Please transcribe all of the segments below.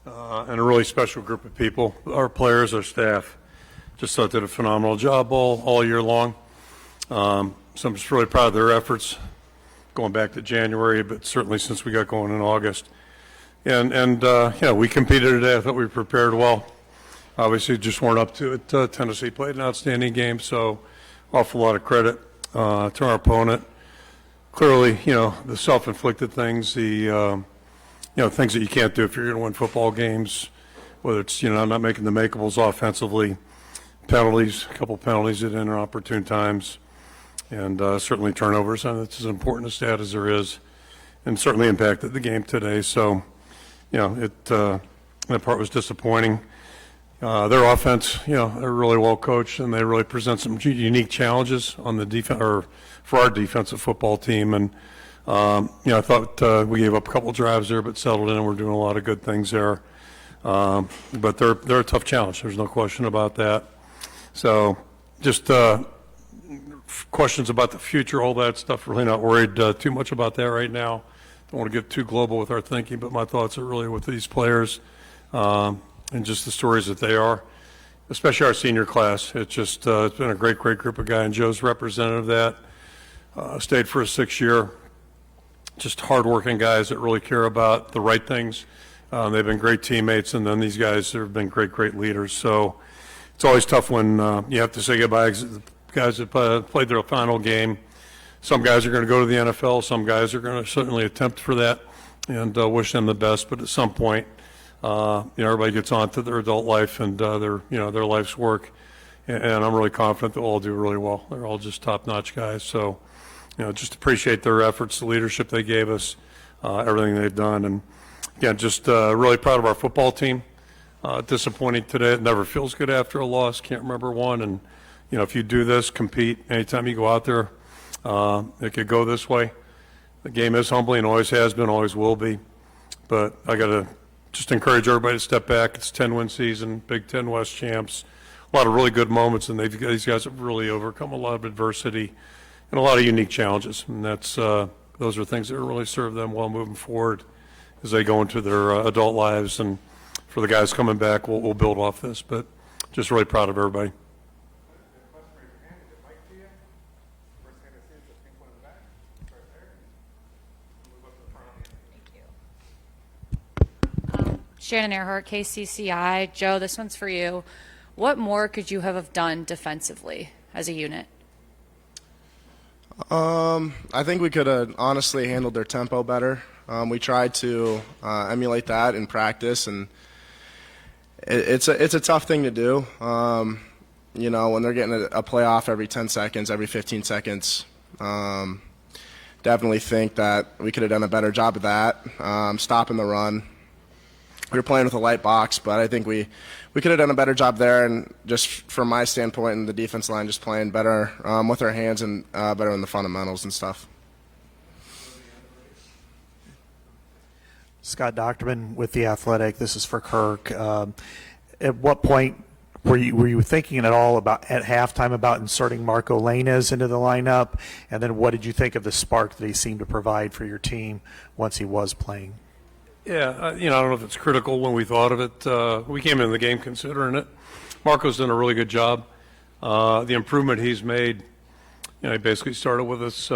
and a really special group of people. Our players, our staff, just thought did a phenomenal job all year long. So I'm just really proud of their efforts going back to January, but certainly since we got going in August. And yeah, we competed today. I thought we prepared well. Obviously, just weren't up to it. Tennessee played an outstanding game, so awful lot of credit to our opponent. Clearly, the self-inflicted things, the things that you can't do if you're going to win football games, whether it's not making the makeables offensively, penalties, a couple penalties at inopportune times, and certainly turnovers. And it's as important a stat as there is, and certainly impacted the game today. So, that part was disappointing. Their offense, they're really well coached, and they really present some unique challenges on the defense, or for our defensive football team. And I thought we gave up a couple drives there, but settled in, and we're doing a lot of good things there. But they're a tough challenge. There's no question about that. So, just questions about the future, all that stuff. Really not worried too much about that right now. Don't want to get too global with our thinking, but my thoughts are really with these players. And just the stories that they are, especially our senior class. It's just it's been a great group of guys, and Joe's representative of that. Stayed for a 6th year. Just hardworking guys that really care about the right things. They've been great teammates, and then these guys have been great leaders. So it's always tough when you have to say goodbye to the guys that played their final game. Some guys are going to go to the NFL. Some guys are going to certainly attempt for that, and wish them the best. But at some point, everybody gets on to their adult life and their life's work, and I'm really confident they'll all do really well. They're all just top-notch guys. So, just appreciate their efforts, the leadership they gave us, everything they've done, and again, just really proud of our football team. Disappointing today. It never feels good after a loss. Can't remember one. And if you do this, compete. Anytime you go out there, it could go this way. The game is humbling, always has been, always will be. But I got to just encourage everybody to step back. It's a 10-win season, Big Ten West champs. A lot of really good moments, and these guys have really overcome a lot of adversity and a lot of unique challenges. And those are things that really serve them well moving forward as they go into their adult lives. And for the guys coming back, we'll build off this. But just really proud of everybody. Shannon Earhart, KCCI. Joe, this one's for you. What more could you have done defensively as a unit? I think we could have honestly handled their tempo better. We tried to emulate that in practice, and it's a tough thing to do. When they're getting a playoff every 10 seconds, every 15 seconds, definitely think that we could have done a better job of that, stopping the run. We were playing with a light box, but I think we could have done a better job there. And just from my standpoint, and the defense line, just playing better with our hands and better in the fundamentals and stuff. Scott Docterman with The Athletic. This is for Kirk. At what point were you thinking at all about at halftime about inserting Marco Lainez into the lineup? And then what did you think of the spark that he seemed to provide for your team once he was playing? Yeah, I don't know if it's critical when we thought of it. We came into the game considering it. Marco's done a really good job. The improvement he's made, he basically started with us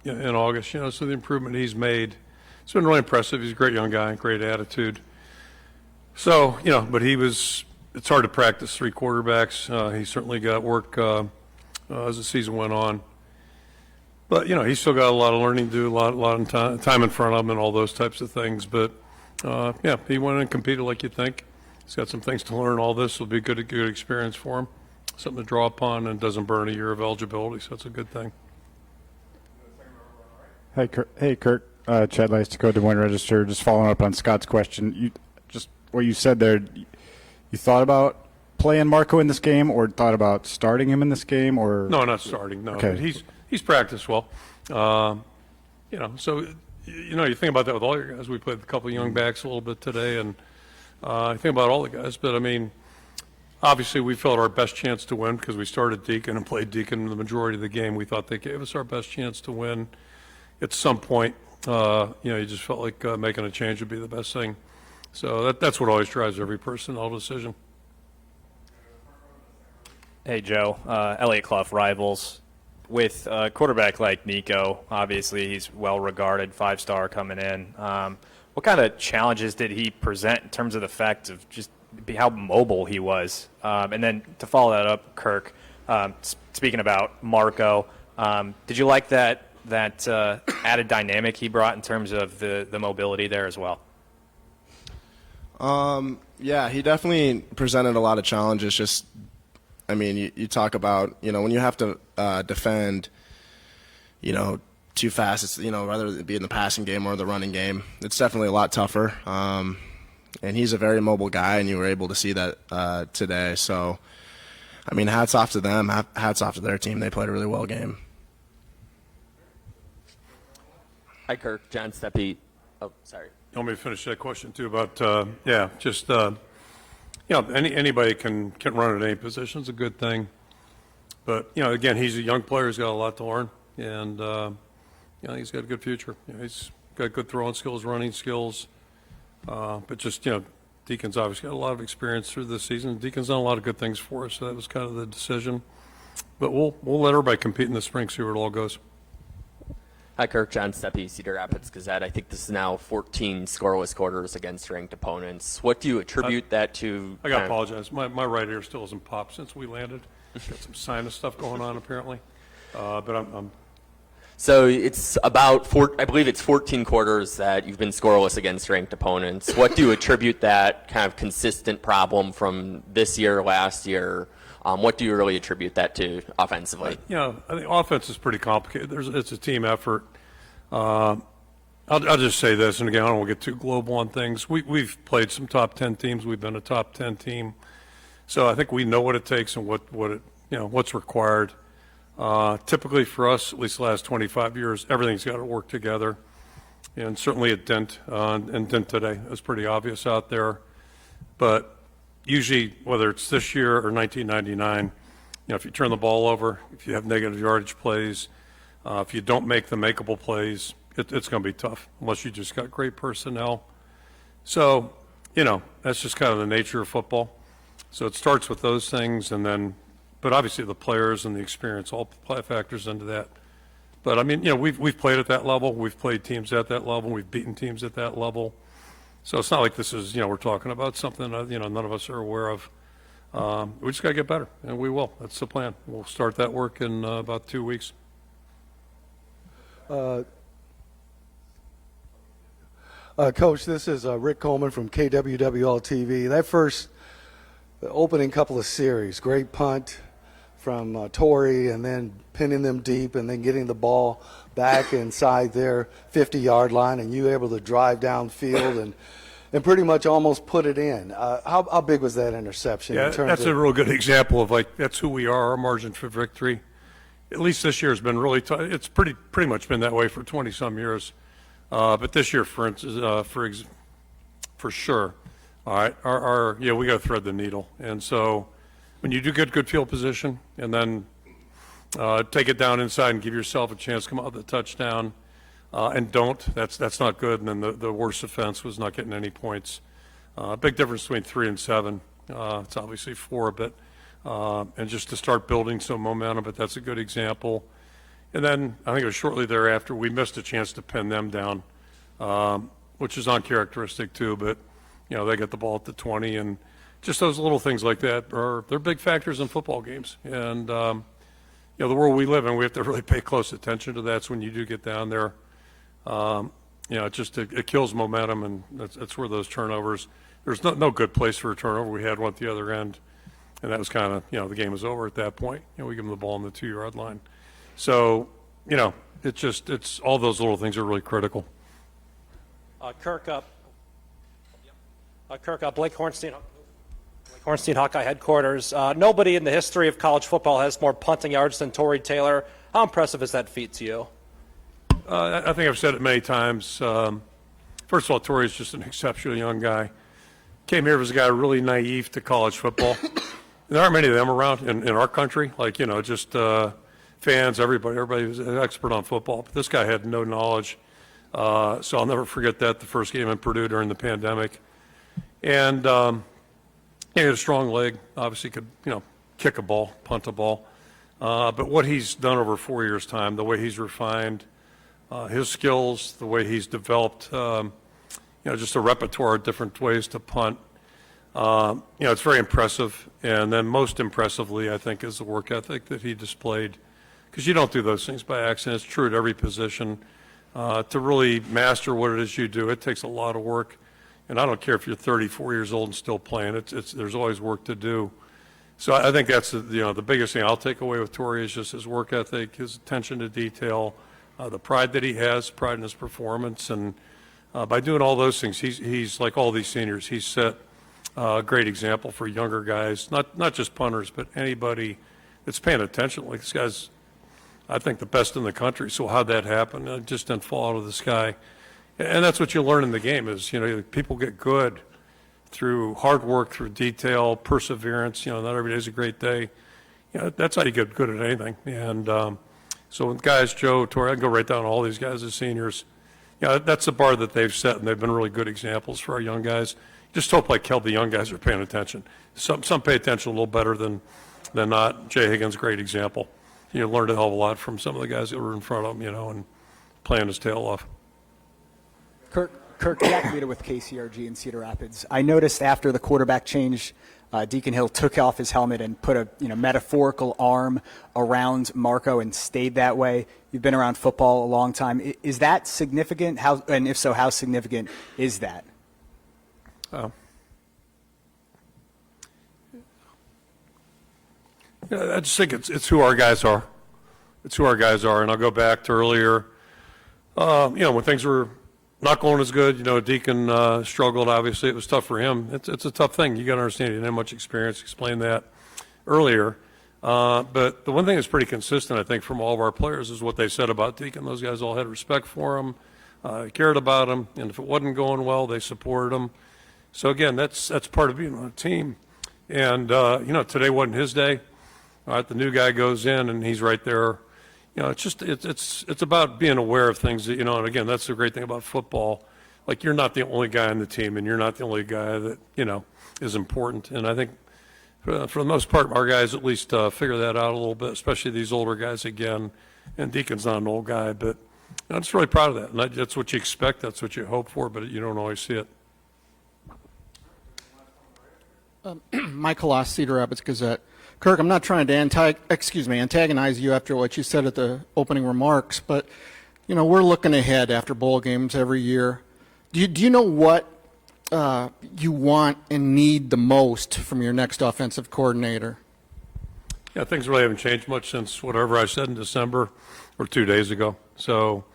in August, so the improvement he's made, it's been really impressive. He's a great young guy, great attitude. So, but it's hard to practice 3 quarterbacks. He certainly got work as the season went on. But, he's still got a lot of learning to do, a lot of time in front of him and all those types of things. But, he went and competed like you'd think. He's got some things to learn. All this will be a good experience for him, something to draw upon, and doesn't burn a year of eligibility, so that's a good thing. Hey, Kurt. Chad Lice, Dakota Des Moines Register. Just following up on Scott's question. Just what you said there, you thought about playing Marco in this game or thought about starting him in this game? Or No, not starting, no. Okay. He's practiced well. So, you think about that with all your guys. We played a couple of young backs a little bit today, and I think about all the guys. But, obviously we felt our best chance to win because we started Deacon and played Deacon the majority of the game. We thought they gave us our best chance to win. At some point, you just felt like making a change would be the best thing. So that's what always drives every personnel decision. Hey, Joe. Elliot Clough, Rivals. With a quarterback like Nico, obviously he's well-regarded, 5-star coming in. What kind of challenges did he present in terms of the fact of just how mobile he was? And then to follow that up, Kirk, speaking about Marco, did you like that added dynamic he brought in terms of the mobility there as well? Yeah, he definitely presented a lot of challenges. Just, I mean, you talk about, when you have to defend, too fast, it's, whether it be in the passing game or the running game, it's definitely a lot tougher. And he's a very mobile guy, and you were able to see that today. So, I mean, hats off to them, hats off to their team. They played a really well game. Hi, Kirk. John Steppe. Oh, sorry. You want me to finish that question too about, anybody can run at any position. It's a good thing. But, again, he's a young player. He's got a lot to learn. And, he's got a good future. He's got good throwing skills, running skills. But just, Deacon's obviously got a lot of experience through this season. Deacon's done a lot of good things for us, so that was kind of the decision. But we'll let everybody compete in the spring, see where it all goes. Hi, Kirk. John Steppe, Cedar Rapids Gazette. I think this is now 14 scoreless quarters against ranked opponents. What do you attribute that to? I got to apologize. My right ear still hasn't popped since we landed. Got some sinus stuff going on, apparently. But I'm So it's about, I believe it's 14 quarters that you've been scoreless against ranked opponents. What do you attribute that kind of consistent problem from this year, last year? What do you really attribute that to offensively? I think offense is pretty complicated. It's a team effort. I'll just say this, and again, I don't want to get too global on things. We've played some top 10 teams. We've been a top 10 team. So I think we know what it takes and what's required. Typically for us, at least the last 25 years, everything's got to work together. And certainly it didn't, and didn't today. It's pretty obvious out there. But usually, whether it's this year or 1999, if you turn the ball over, if you have negative yardage plays, if you don't make the makeable plays, it's going to be tough unless you just got great personnel. So, that's just kind of the nature of football. So it starts with those things, and then, but obviously the players and the experience all factors into that. But I mean, we've played at that level. We've played teams at that level. We've beaten teams at that level. So it's not like this is, we're talking about something, none of us are aware of. We just got to get better, and we will. That's the plan. We'll start that work in about 2 weeks. Coach, this is Rick Coleman from KWWL TV. That first opening couple of series, great punt from Torrey, and then pinning them deep and then getting the ball back inside their 50-yard line, and you able to drive downfield and pretty much almost put it in. How big was that interception? Yeah, in terms that's of, a real good example of, that's who we are, our margin for victory. At least this year has been really tough. It's pretty much been that way for 20-some years. But this year, for instance, for sure, all right, we got to thread the needle. And so when you do get good field position and then take it down inside and give yourself a chance to come out with a touchdown, and that's not good. And then the worst offense was not getting any points. Big difference between 3 and 7. It's obviously 4, but and just to start building some momentum, but that's a good example. And then I think it was shortly thereafter we missed a chance to pin them down, which is uncharacteristic too. But they get the ball at the 20, and just those little things like that they're big factors in football games. And the world we live in, we have to really pay close attention to that. So when you do get down there, it kills momentum, and that's where those turnovers. There's no good place for a turnover. We had one at the other end, and that was kind of the game was over at that point. We give them the ball on the 2-yard line. So, it's all those little things are really critical. Kirk, Blake Hornstein, Hawkeye headquarters. Nobody in the history of college football has more punting yards than Torrey Taylor. How impressive is that feat to you? I think I've said it many times. First of all, Torrey's just an exceptionally young guy. Came here as a guy really naive to college football. There aren't many of them around in our country. Fans, everybody was an expert on football, but this guy had no knowledge. So I'll never forget that, the first game in Purdue during the pandemic. And he had a strong leg, obviously could, kick a ball, punt a ball. But what he's done over 4 years' time, the way he's refined his skills, the way he's developed, just a repertoire of different ways to punt, it's very impressive. And then most impressively, I think, is the work ethic that he displayed. Because you don't do those things by accident. It's true at every position. To really master what it is you do, it takes a lot of work. And I don't care if you're 34 years old and still playing. There's always work to do. So I think that's the biggest thing I'll take away with Torrey is just his work ethic, his attention to detail, the pride that he has, pride in his performance, and by doing all those things, he's like all these seniors. He's set a great example for younger guys, not just punters, but anybody that's paying attention. Like this guy's, I think, the best in the country. So how'd that happen? It just didn't fall out of the sky. And that's what you learn in the game is, people get good through hard work, through detail, perseverance. Not every day is a great day. That's how you get good at anything. And so with guys, Joe, Torrey, I can go right down to all these guys as seniors. That's the bar that they've set, and they've been really good examples for our young guys. Just hope, like Kel, the young guys are paying attention. Some pay attention a little better than not. Jay Higgins, great example. Learned a hell of a lot from some of the guys that were in front of him, and playing his tail off. Kirk, Jack Vita with KCRG in Cedar Rapids. I noticed after the quarterback change, Deacon Hill took off his helmet and put a metaphorical arm around Marco and stayed that way. You've been around football a long time. Is that significant? And if so, how significant is that? I just think it's who our guys are. It's who our guys are. And I'll go back to earlier, when things were not going as good, Deacon struggled, obviously. It was tough for him. It's a tough thing. You got to understand, he didn't have much experience. Explained that earlier. But the one thing that's pretty consistent, I think, from all of our players is what they said about Deacon. Those guys all had respect for him, cared about him, and if it wasn't going well, they supported him. So, again, that's part of being on a team. And, today wasn't his day. All right, the new guy goes in, and he's right there. It's about being aware of things that, and again, that's the great thing about football. Like, you're not the only guy on the team, and you're not the only guy that, is important. And I think for the most part, our guys at least figure that out a little bit, especially these older guys again. And Deacon's not an old guy, but I'm just really proud of that. And that's what you expect, that's what you hope for, but you don't always see it. Michael Loss, Cedar Rapids Gazette. Kirk, I'm not trying to antagonize you after what you said at the opening remarks, but we're looking ahead after bowl games every year. Do you know what you want and need the most from your next offensive coordinator? Yeah, things really haven't changed much since whatever I said in December or 2 days ago. So,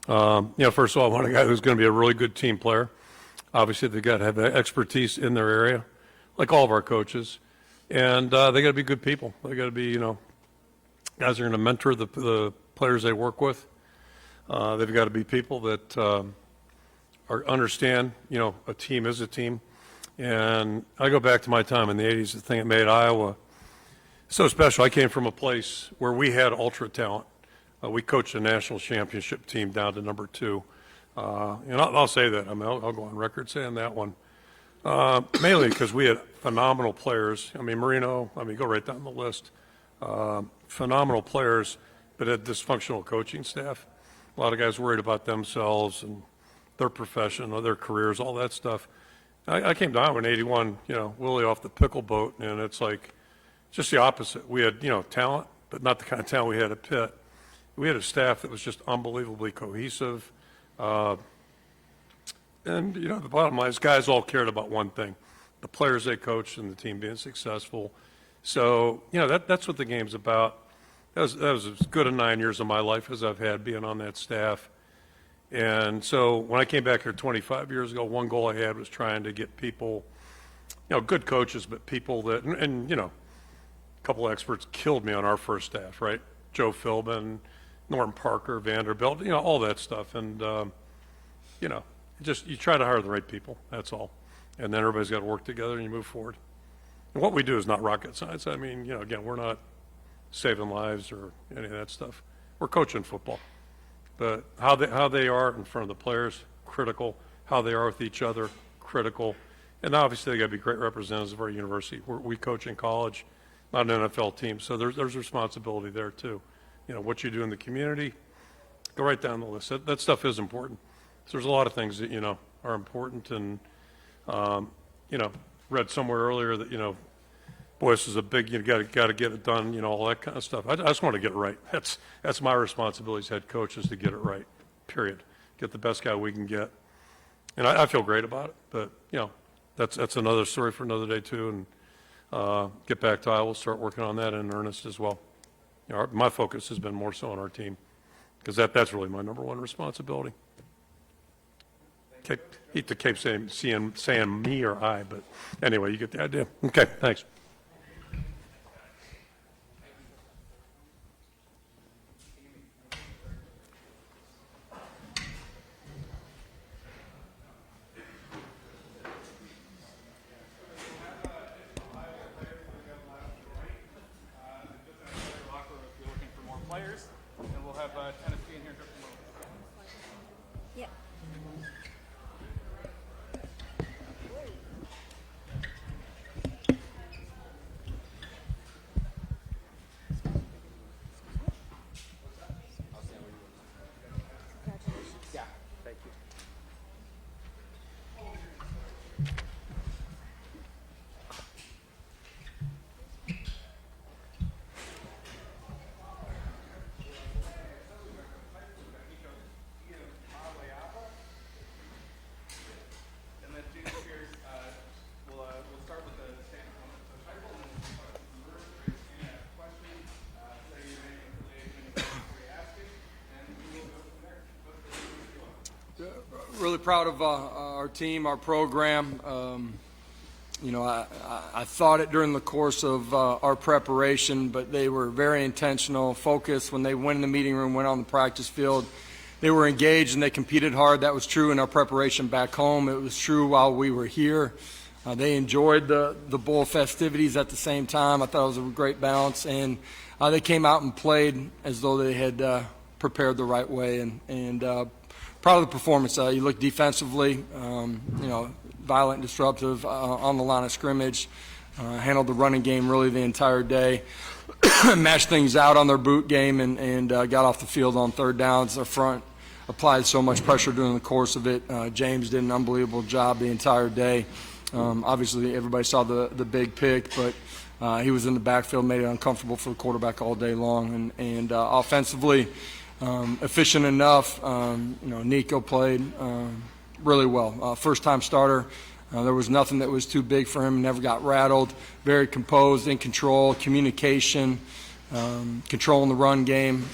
first of all, I want a guy who's going to be a really good team player. Obviously, they've got to have expertise in their area, like all of our coaches. And they got to be good people. They got to be, guys are going to mentor the players they work with. They've got to be people that understand, a team is a team. And I go back to my time in the 80s, the thing that made Iowa so special. I came from a place where we had ultra talent. We coached a national championship team down to number 2. And I'll say that. I'll go on record saying that one. Mainly because we had phenomenal players. Marino, go right down the list. Phenomenal players, but had dysfunctional coaching staff. A lot of guys worried about themselves and their profession or their careers, all that stuff. I came down in 81, Willie off the pickle boat, and it's like just the opposite. We had, talent, but not the kind of talent we had at Pitt. We had a staff that was just unbelievably cohesive. And, the bottom line is guys all cared about one thing, the players they coached and the team being successful. So, that's what the game's about. That was as good a 9 years of my life as I've had being on that staff. And so when I came back here 25 years ago, one goal I had was trying to get people, good coaches, but people that, and a couple of experts killed me on our first staff, right? Joe Philbin, Norton Parker, Vanderbilt, all that stuff. And, you try to hire the right people, that's all. And then everybody's got to work together and you move forward. And what we do is not rocket science. Again, we're not saving lives or any of that stuff. We're coaching football. But how they are in front of the players, critical. How they are with each other, critical. And obviously, they got to be great representatives of our university. We coach in college, not an NFL team, so there's responsibility there too. You know, what you do in the community, go right down the list. That stuff is important. So there's a lot of things that, you know, are important, and, you know, read somewhere earlier that, you know, boy, this is a big, you got to get it done, you know, all that kind of stuff. I just want to get it right. That's my responsibility as head coach, is to get it right, period. Get the best guy we can get. And I feel great about it, but, you know, that's another story for another day too, and get back to Iowa, start working on that in earnest as well. You know, my focus has been more so on our team, because that's really my number one responsibility. Hate to keep saying me or I, but anyway, you get the idea. Okay, thanks. Really proud of our team, our program. You know, I thought it during the course of our preparation, but they were very intentional, focused. When they went in the meeting room, went on the practice field, they were engaged and they competed hard. That was true in our preparation back home. It was true while we were here. They enjoyed the bowl festivities at the same time. I thought it was a great balance, and they came out and played as though they had prepared the right way, and proud of the performance. You look defensively, you know, violent, disruptive on the line of scrimmage, handled the running game really the entire day, matched things out on their boot game, and got off the field on third downs. Their front applied so much pressure during the course of it. James did an unbelievable job the entire day. Obviously, everybody saw the big pick, but he was in the backfield, made it uncomfortable for the quarterback all day long. And offensively, efficient enough. You know, Nico played really well. First-time starter. There was nothing that was too big for him. Never got rattled. Very composed, in control, communication, controlling the run game.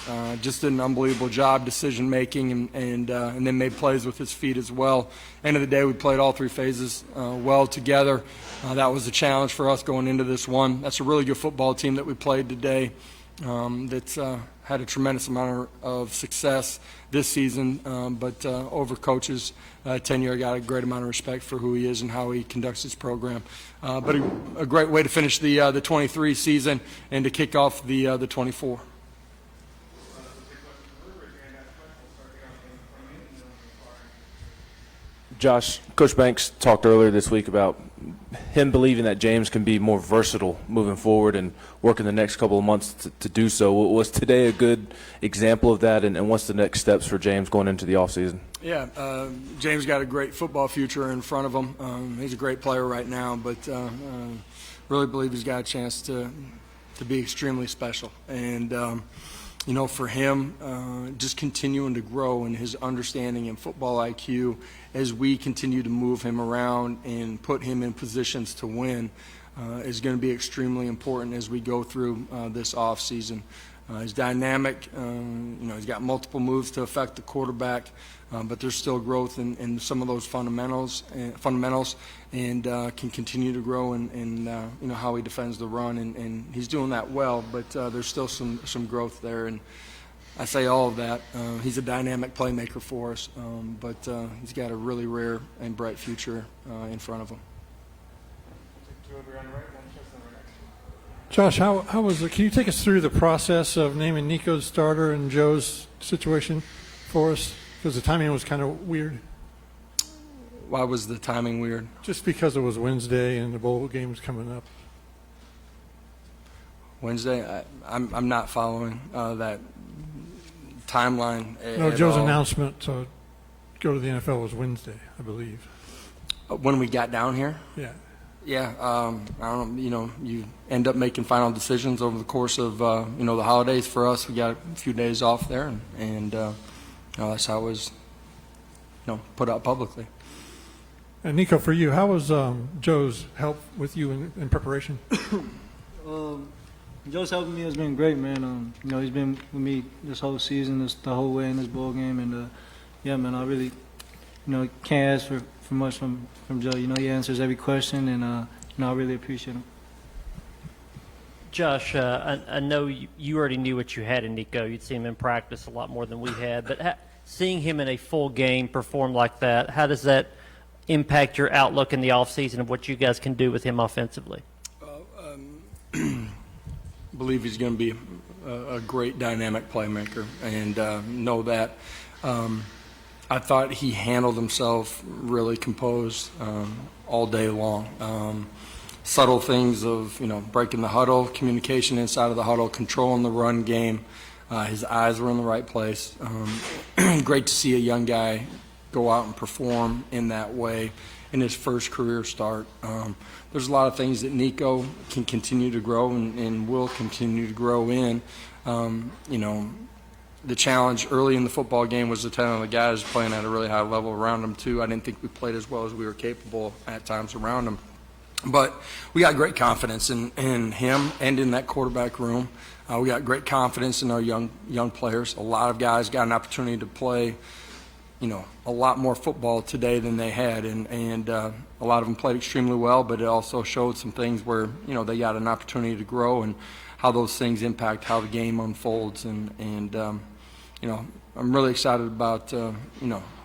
Just did an unbelievable job, decision-making, and then made plays with his feet as well. End of the day, we played all three phases well together. That was a challenge for us going into this one. That's a really good football team that we played today. That's had a tremendous amount of success this season, but over coach's tenure, I got a great amount of respect for who he is and how he conducts his program. But a great way to finish the 23 season and to kick off the 24. Josh, Coach Banks talked earlier this week about him believing that James can be more versatile moving forward and working the next couple of months to do so. Was today a good example of that, and what's the next steps for James going into the offseason? Yeah, James got a great football future in front of him. He's a great player right now, but really believe he's got a chance to be extremely special. And you know, for him, just continuing to grow in his understanding and football IQ as we continue to move him around and put him in positions to win is going to be extremely important as we go through this off season. He's dynamic. You know, he's got multiple moves to affect the quarterback, but there's still growth in some of those fundamentals, and can continue to grow in you know, how he defends the run, and he's doing that well. But there's still some growth there, and I say all of that. He's a dynamic playmaker for us, but he's got a really rare and bright future in front of him. Josh, how was it? Can you take us through the process of naming Nico's starter and Joe's situation for us? Because the timing was kind of weird. Why was the timing weird? Just because it was Wednesday and the bowl game's coming up. Wednesday? I'm not following that timeline No, at Joe's all. announcement to go to the NFL was Wednesday, I believe. When we got down here? Yeah. Yeah, I don't know, you end up making final decisions over the course of, the holidays. For us, we got a few days off there, and that's how it was, put out publicly. And Nico, for you, how was Joe's help with you in preparation? Joe's helping me has been great, man. He's been with me this whole season, the whole way in this bowl game, and yeah, man, I really, can't ask for much from Joe. He answers every question, and I really appreciate him. Josh, I know you already knew what you had in Nico. You'd seen him in practice a lot more than we had, but seeing him in a full game perform like that, how does that impact your outlook in the offseason of what you guys can do with him offensively? Believe he's going to be a great dynamic playmaker, and know that. I thought he handled himself really composed all day long. Subtle things of breaking the huddle, communication inside of the huddle, controlling the run game. His eyes were in the right place. Great to see a young guy go out and perform in that way in his first career start. There's a lot of things that Nico can continue to grow and will continue to grow in. The challenge early in the football game was the talent of the guys playing at a really high level around him too. I didn't think we played as well as we were capable at times around him. But we got great confidence in him and in that quarterback room. We got great confidence in our young players. A lot of guys got an opportunity to play, a lot more football today than they had, and a lot of them played extremely well. But it also showed some things where they got an opportunity to grow and how those things impact how the game unfolds. And I'm really excited about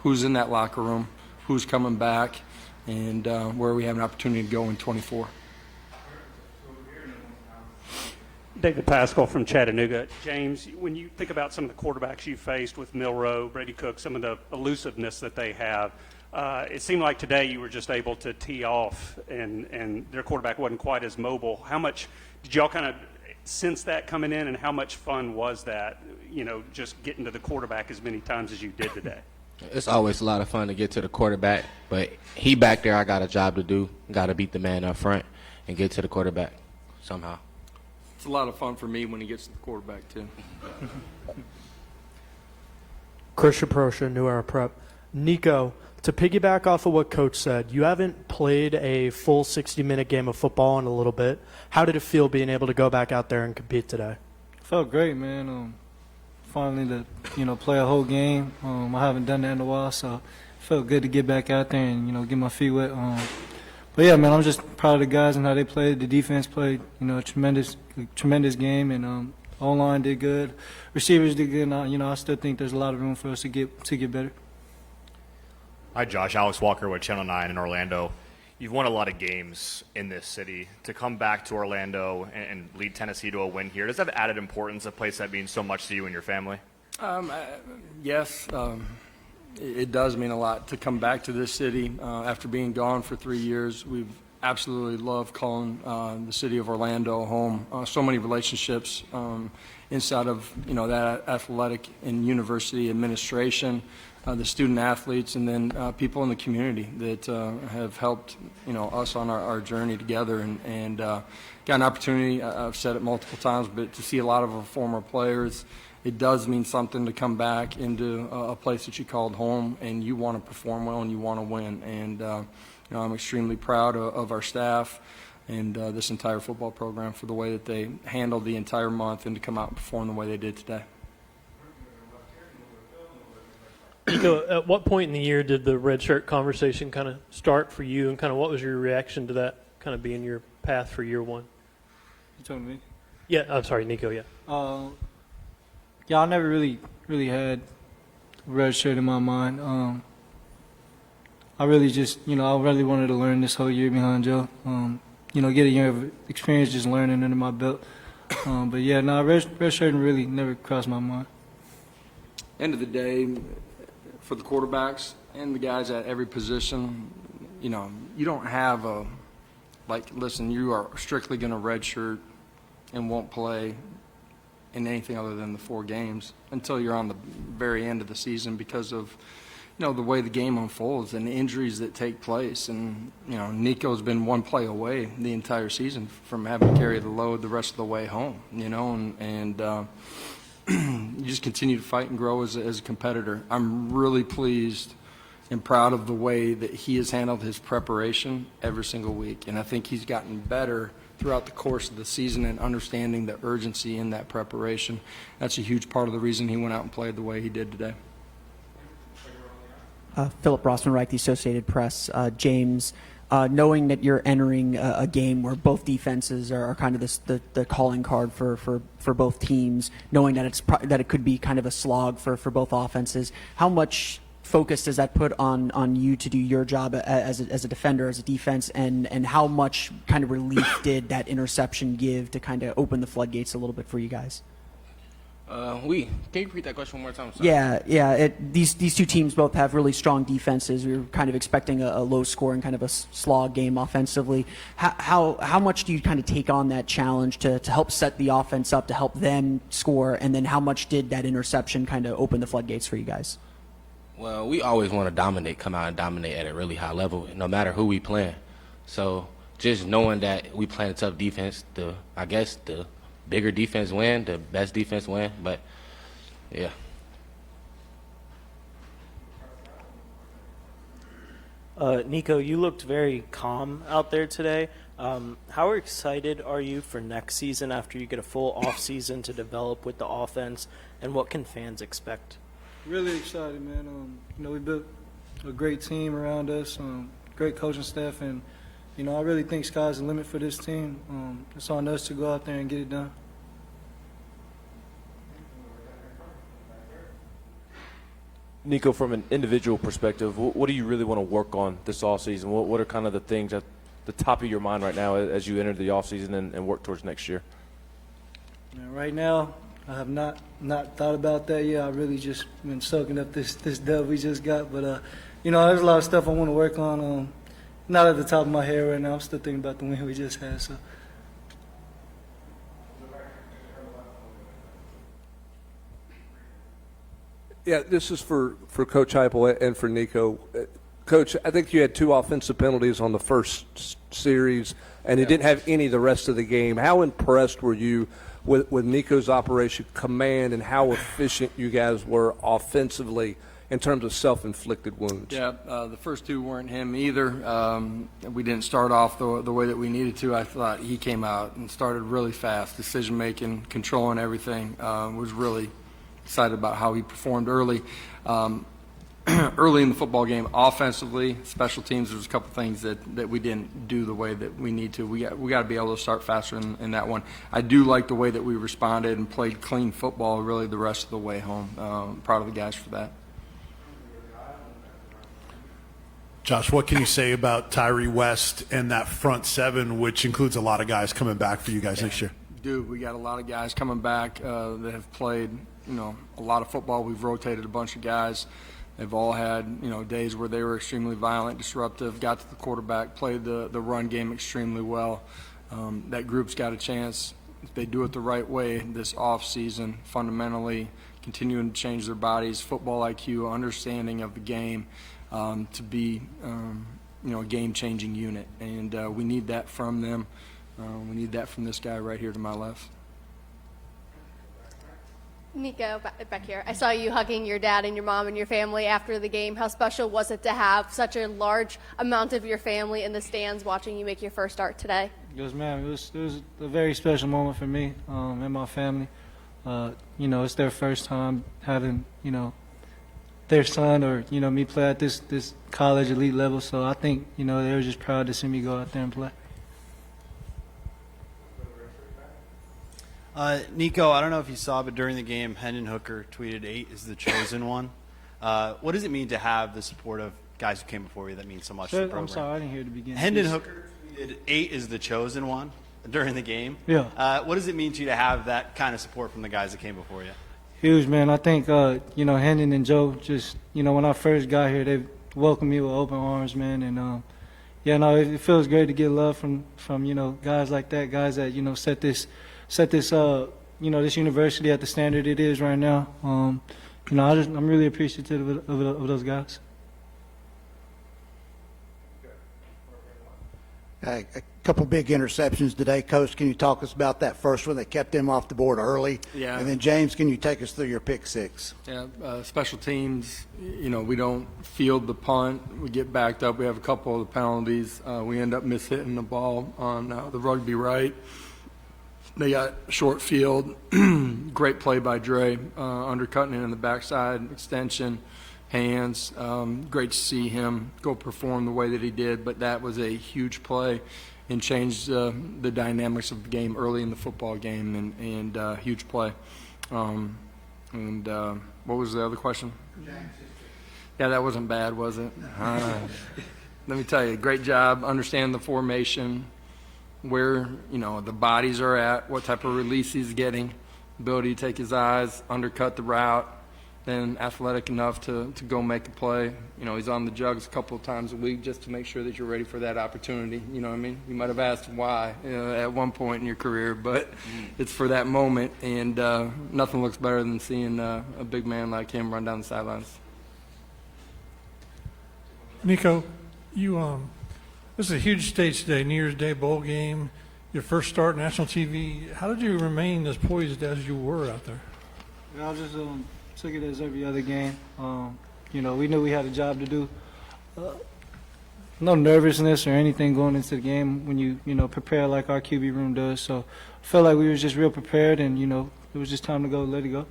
who's in that locker room, who's coming back, and where we have an opportunity to go in 24. David Pascal from Chattanooga. James, when you think about some of the quarterbacks you faced with Milroe, Brady Cook, some of the elusiveness that they have, it seemed like today you were just able to tee off and their quarterback wasn't quite as mobile. How much did y'all kind of sense that coming in, and how much fun was that, just getting to the quarterback as many times as you did today? It's always a lot of fun to get to the quarterback, but he back there, I got a job to do. Got to beat the man up front and get to the quarterback somehow. It's a lot of fun for me when he gets to the quarterback too. Christian Proscia, New Era Prep. Nico, to piggyback off of what Coach said, you haven't played a full 60-minute game of football in a little bit. How did it feel being able to go back out there and compete today? Felt great, man. Finally to play a whole game. I haven't done that in a while, so it felt good to get back out there and get my feet wet. But yeah, man, I'm just proud of the guys and how they played. The defense played, a tremendous game, and O-line did good, receivers did good. And I still think there's a lot of room for us to get better. Hi, Josh. Alex Walker with Channel 9 in Orlando. You've won a lot of games in this city. To come back to Orlando and lead Tennessee to a win here, does that have added importance, a place that means so much to you and your family? Yes. It does mean a lot to come back to this city after being gone for 3 years. We've absolutely loved calling the city of Orlando home. So many relationships inside of that athletic and university administration, the student athletes, and then people in the community that have helped us on our journey together, and got an opportunity. I've said it multiple times, but to see a lot of our former players. It does mean something to come back into a place that you called home, and you want to perform well and you want to win. And I'm extremely proud of our staff and this entire football program for the way that they handled the entire month and to come out and perform the way they did today. Nico, at what point in the year did the red shirt conversation kind of start for you, and kind of what was your reaction to that kind of being your path for year one? You talking to me? Yeah, I'm sorry, Nico, yeah. Yeah, I never really had red shirt in my mind. I really just, I really wanted to learn this whole year behind Joe. Get a year of experience just learning under my belt. But yeah, red shirt really never crossed my mind. End of the day, for the quarterbacks, and the guys at every position, you know, you don't have a, like, listen, you are strictly going to redshirt and won't play in anything other than the 4 games until you're on the very end of the season because of, you know, the way the game unfolds and the injuries that take place. And, you know, Nico's been one play away the entire season from having to carry the load the rest of the way home, you know, and you just continue to fight and grow as a competitor. I'm really pleased and proud of the way that he has handled his preparation every single week. And I think he's gotten better throughout the course of the season and understanding the urgency in that preparation. That's a huge part of the reason he went out and played the way he did today. Philip Rossman-Reich, the Associated Press. James, knowing that you're entering a game where both defenses are kind of the calling card for both teams, knowing that that it could be kind of a slog for both offenses, how much focus does that put on you to do your job as a defender, as a defense, and how much kind of relief did that interception give to kind of open the floodgates a little bit for you guys? Can you repeat that question one more time? Sorry. Yeah. These two teams both have really strong defenses. We were kind of expecting a low score and kind of a slog game offensively. How much do you kind of take on that challenge to help set the offense up, to help them score, and then how much did that interception kind of open the floodgates for you guys? Well, we always want to dominate, come out and dominate at a really high level, no matter who we playing. So just knowing that we playing a tough defense, I guess the bigger defense win, the best defense win, but yeah. Nico, you looked very calm out there today. How excited are you for next season after you get a full off season to develop with the offense, and what can fans expect? Really excited, man. You know, we built a great team around us, great coaching staff, and you know, I really think sky's the limit for this team. It's on us to go out there and get it done. Nico, from an individual perspective, what do you really want to work on this offseason? What are kind of the things at the top of your mind right now as you enter the offseason and work towards next year? Right now, I have not thought about that yet. I really just been soaking up this dub we just got. But, you know, there's a lot of stuff I want to work on. Not at the top of my head right now. I'm still thinking about the win we just had. So. Yeah, this is for Coach Heupel and for Nico. Coach, I think you had 2 offensive penalties on the first series, and you didn't have any the rest of the game. How impressed were you with Nico's operation command and how efficient you guys were offensively in terms of self-inflicted wounds? Yeah, the first 2 weren't him either. We didn't start off the way that we needed to. I thought he came out and started really fast, decision-making, controlling everything. Was really excited about how he performed early. Early in the football game, offensively, special teams, there's a couple things that we didn't do the way that we need to. We got to be able to start faster in that one. I do like the way that we responded and played clean football really the rest of the way home. Proud of the guys for that. Josh, what can you say about Tyree West and that front 7, which includes a lot of guys coming back for you guys next year? Dude, we got a lot of guys coming back that have played, you know, a lot of football. We've rotated a bunch of guys. They've all had, you know, days where they were extremely violent, disruptive, got to the quarterback, played the run game extremely well. That group's got a chance, if they do it the right way this off season, fundamentally continuing to change their bodies, football IQ, understanding of the game, to be, you know, a game-changing unit. And we need that from them. We need that from this guy right here to my left. Nico, back here. I saw you hugging your dad and your mom and your family after the game. How special was it to have such a large amount of your family in the stands watching you make your first start today? Yes, ma'am. It was a very special moment for me and my family. You know, it's their first time having, you know, their son or, you know, me play at this college elite level. So I think, you know, they were just proud to see me go out there and play. Nico, I don't know if you saw, but during the game, Hendon Hooker tweeted 8 is the chosen one. What does it mean to have the support of guys who came before you that means so much to the program? I'm sorry, I didn't hear the beginning. Hendon Hooker tweeted 8 is the chosen one during the game. Yeah. What does it mean to you to have that kind of support from the guys that came before you? Huge, man. I think, you know, Hendon and Joe just, you know, when I first got here, welcomed me with open arms, man. And yeah, no, it feels great to get love from guys like that, guys that set this this university at the standard it is right now. I'm really appreciative of those guys. A couple big interceptions today. Coach, can you talk us about that first one that kept them off the board early? Yeah. And then, James, can you take us through your pick six? Yeah, special teams, we don't field the punt. We get backed up. We have a couple of the penalties. We end up mishitting the ball on the rugby right. They got short field. Great play by Dre, undercutting it in the backside, extension, hands. Great to see him go perform the way that he did, but that was a huge play and changed the dynamics of the game early in the football game, and huge play. What was the other question? Yeah, that wasn't bad, was it? Let me tell you, great job, understand the formation, where the bodies are at, what type of release he's getting, ability to take his eyes, undercut the route, then athletic enough to go make a play. He's on the jugs a couple of times a week just to make sure that you're ready for that opportunity. You know what I mean? You might have asked why at one point in your career, but it's for that moment, and nothing looks better than seeing a big man like him run down the sidelines. Nico, this is a huge stage today, New Year's Day bowl game, your first start national TV. How did you remain as poised as you were out there? I just took it as every other game. We knew we had a job to do. No nervousness or anything going into the game when you prepare like our QB room does. So I felt like we were just real prepared, and it was just time to go, let it go.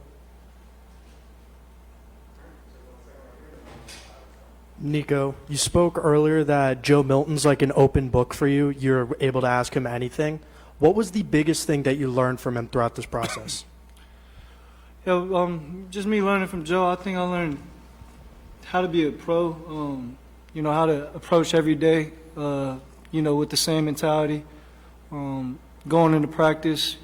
Nico, you spoke earlier that Joe Milton's like an open book for you. You're able to ask him anything. What was the biggest thing that you learned from him throughout this process? Just me learning from Joe. I think I learned how to be a pro, how to approach every day, with the same mentality. Going into practice,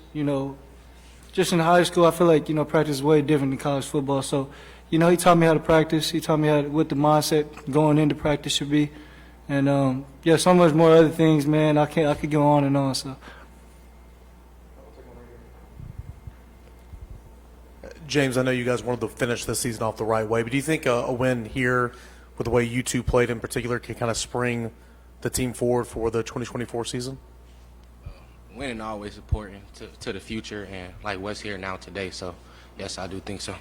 just in high school, I feel like, practice is way different than college football. So, he taught me how to practice. He taught me what the mindset going into practice should be. And, so much more other things, man. I could go on and on, so. James, I know you guys wanted to finish this season off the right way, but do you think a win here with the way you two played in particular can kind of spring the team forward for the 2024 season? Winning always important to the future, and like what's here now today. So, yes, I do think so.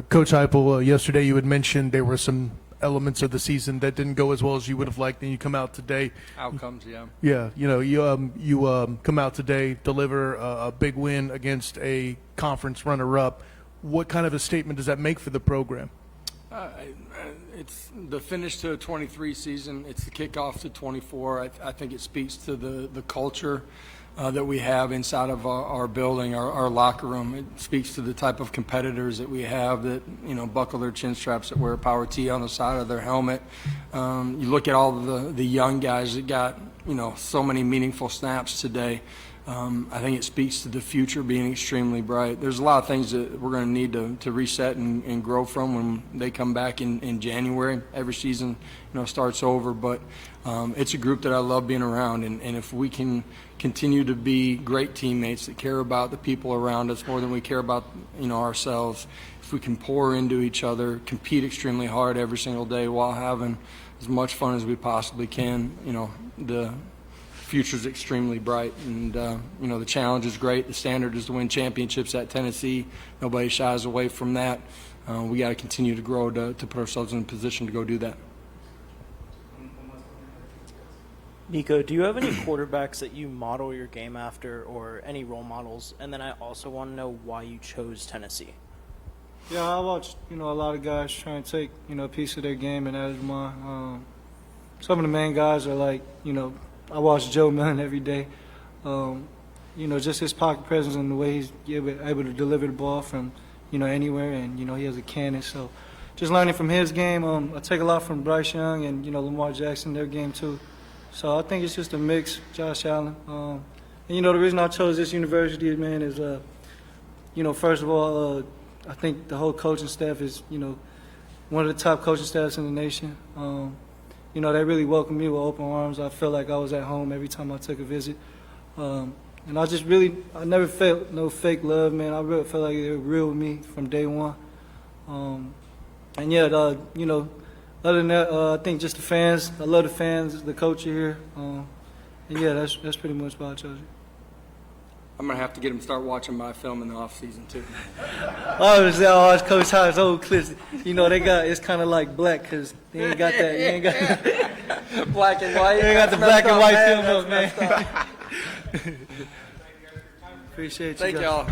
Coach Heupel, yesterday you had mentioned there were some elements of the season that didn't go as well as you would have liked, and you come out today. Outcomes, yeah. Yeah, you come out today, deliver a big win against a conference runner-up. What kind of a statement does that make for the program? It's the finish to a 23 season. It's the kickoff to 24. I think it speaks to the culture that we have inside of our building, our locker room. It speaks to the type of competitors that we have that, buckle their chin straps, that wear a power tee on the side of their helmet. You look at all the young guys that got, so many meaningful snaps today. I think it speaks to the future being extremely bright. There's a lot of things that we're going to need to reset and grow from when they come back in January. Every season, starts over, but it's a group that I love being around, and if we can continue to be great teammates that care about the people around us more than we care about, ourselves, if we can pour into each other, compete extremely hard every single day while having as much fun as we possibly can, the future's extremely bright, and the challenge is great. The standard is to win championships at Tennessee. Nobody shies away from that. We got to continue to grow to put ourselves in a position to go do that. Nico, do you have any quarterbacks that you model your game after, or any role models? And then I also want to know why you chose Tennessee. Yeah, I watched, a lot of guys try and take, a piece of their game and add it to mine. Some of the main guys are like, I watch Joe Milton every day. Just his pocket presence and the way he's able to deliver the ball from, anywhere, and, he has a cannon. So just learning from his game. I take a lot from Bryce Young and, Lamar Jackson, their game too. So I think it's just a mix, Josh Allen. And, you know, the reason I chose this university, man, is, you know, first of all, I think the whole coaching staff is, you know, one of the top coaching staffs in the nation. You know, they really welcomed me with open arms. I felt like I was at home every time I took a visit. And I never felt no fake love, man. I really felt like they were real with me from day one. And yeah, you know, other than that, I think just the fans. I love the fans, the culture here. And yeah, that's pretty much why I chose it. I'm going to have to get him to start watching my film in the off season too. I was watch Coach Hawkeyes old clips. You know, it's kind of like black because they ain't got that. You ain't got black and white. They ain't got the black and white film up, man. man. Appreciate you. Thank guys. y'all.